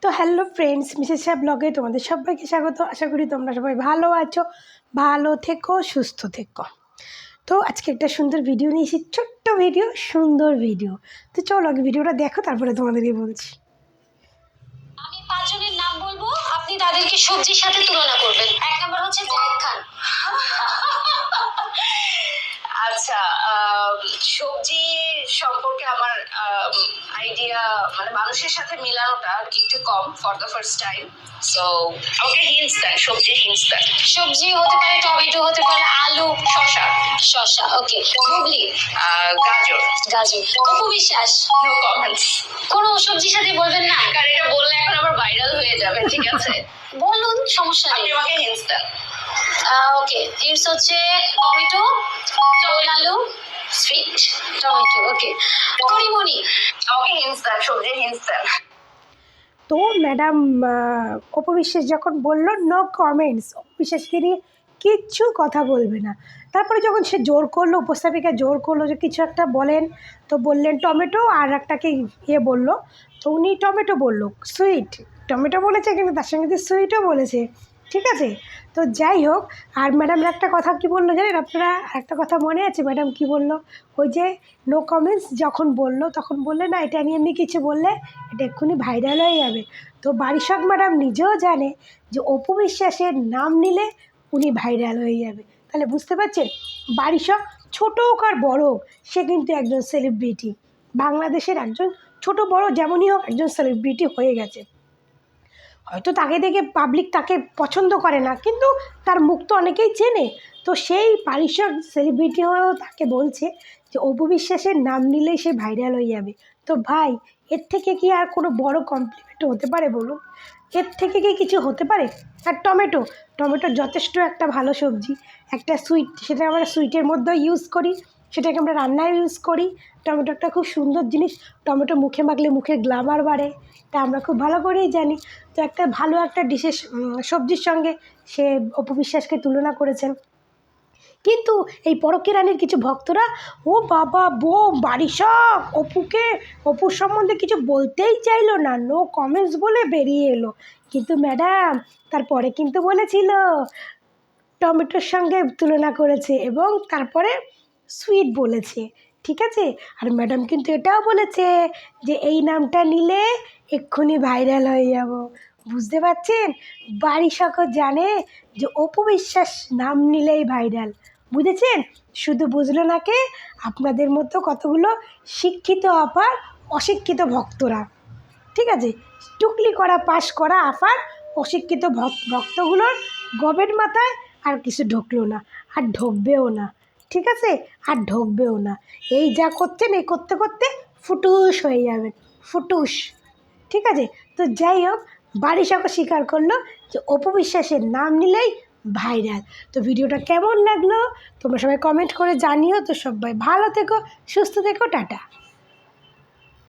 তো hello friends, Mrs Shah ব্লগে তোমাদের সবাইকে স্বাগত। আশা করি তোমরা সবাই ভালো আছো, ভালো থেকো, সুস্থ থেকো। তো আজকে একটা সুন্দর ভিডিও নিয়েছি, ছোট্ট ভিডিও, সুন্দর ভিডিও। তো চলো আগে ভিডিওটা দেখো, তারপরে তোমাদেরকে বলছি। আমি 5 জনের নাম বলবো, আপনি তাদেরকে সবজির সাথে তুলনা করবেন। 1 নাম্বার হচ্ছে জায়েদ খান। আচ্ছা, সবজি সম্পর্কে আমার আইডিয়া মানে মানুষের সাথে মিলানোটা একটু কম for the first time. So আমাকে হিন্টস দেন, সবজি হিন্টস দেন। সবজি হতে পারে টমেটো, হতে পারে আলু, শসা, শসা। ওকে। গুগলি, গাজর। গাজর। Apu Biswas, no comments. কোনো সবজির সাথে বলবেন না, কারণ এটা বললে এখন আবার ভাইরাল হয়ে যাবে। ঠিক আছে, বলুন, সমস্যা আপনি নেই। আমাকে হিন্টস দেন। ওকে, হিন্টস হচ্ছে টমেটো, ঝোল আলু, সুইট টমেটো। ওকে। পরিমণি, আমাকে হিন্টস দেন, সবজি হিন্টস দেন। তো ম্যাডাম অপু বিশ্বাস যখন বললো নো কমেন্টস, অপু বিশ্বাসকে নিয়ে কিচ্ছু কথা বলবে না। তারপরে যখন সে জোর করলো, উপস্থাপিকা জোর করলো যে কিছু একটা বলেন, তো বললেন টমেটো, আর একটাকে বললো, তো উনি টমেটো বললো, সুইট টমেটো বলেছে, কিন্তু তার সঙ্গে যে সুইটও বলেছে। ঠিক আছে, তো যাই হোক। আর ম্যাডাম একটা কথা কি বললো জানেন আপনারা? একটা কথা মনে আছে ম্যাডাম কি বললো? ওই যে নো কমেন্টস যখন বললো, তখন বললে না এটা নিয়ে এমনি কিছু বললে এটা এক্ষুনি ভাইরাল হয়ে যাবে। তো বারিশক ম্যাডাম নিজেও জানে যে অপু বিশ্বাসের নাম নিলে উনি ভাইরাল হয়ে যাবে। তাহলে বুঝতে পারছেন, বারিশক ছোটো হোক আর বড় হোক, সে কিন্তু একজন সেলিব্রিটি। বাংলাদেশের একজন ছোট বড় যেমনই হোক একজন সেলিব্রিটি হয়ে গেছে। হয়তো তাকে দেখে পাবলিক তাকে পছন্দ করে না, কিন্তু তার মুখ তো অনেকেই চেনে। তো সেই বারিশক সেলিব্রিটি হয়েও তাকে বলছে যে অপু বিশ্বাসের নাম নিলেই সে ভাইরাল হয়ে যাবে। তো ভাই, এর থেকে কি আর কোনো বড় কমপ্লিমেন্ট হতে পারে বলুন? এর থেকে কি কিছু হতে পারে? আর টমেটো, টমেটো যথেষ্ট একটা ভালো সবজি, একটা সুইট, সেটা আমরা সুইটের মধ্যেও ইউজ করি, সেটাকে আমরা রান্নায় ইউজ করি। টমেটো একটা খুব সুন্দর জিনিস, টমেটো মুখে মাখলে মুখের গ্ল্যামার বাড়ে, তা আমরা খুব ভালো করেই জানি। তো একটা ভালো একটা ডিশের সবজির সঙ্গে সে অপু বিশ্বাসকে তুলনা করেছেন। কিন্তু এই পরকী রানীর কিছু ভক্তরা, ও বাবা বারিশক অপুর সম্বন্ধে কিছু বলতেই চাইলো না, নো কমেন্টস বলে বেরিয়ে এলো। কিন্তু ম্যাডাম তারপরে কিন্তু বলেছিল টমেটোর সঙ্গে তুলনা করেছে, এবং তারপরে সুইট বলেছে। ঠিক আছে, আর ম্যাডাম কিন্তু এটাও বলেছে যে এই নামটা নিলে এক্ষুনি ভাইরাল হয়ে যাব। বুঝতে পারছেন, বারিশকও জানে যে অপু বিশ্বাস নাম নিলেই ভাইরাল। বুঝেছেন? শুধু বুঝলো না কে, আপনাদের মতো কতগুলো শিক্ষিত আপার অশিক্ষিত ভক্তরা। ঠিক আছে, টুকলি করা পাশ করা আফার অশিক্ষিত ভক্তগুলোর গবের মাথায় আর কিছু ঢুকলো না, আর ঢুকবেও না। ঠিক আছে, আর ঢুকবেও না। এই যা করছেন, এই করতে করতে ফুটুস হয়ে যাবেন, ফুটুস। ঠিক আছে, তো যাই হোক, বারিশকও স্বীকার করলো যে অপু বিশ্বাসের নাম নিলেই ভাইরাল। তো ভিডিওটা কেমন লাগলো তোমরা সবাই কমেন্ট করে জানিও। তো সবাই ভালো থেকো, সুস্থ থেকো, টাটা।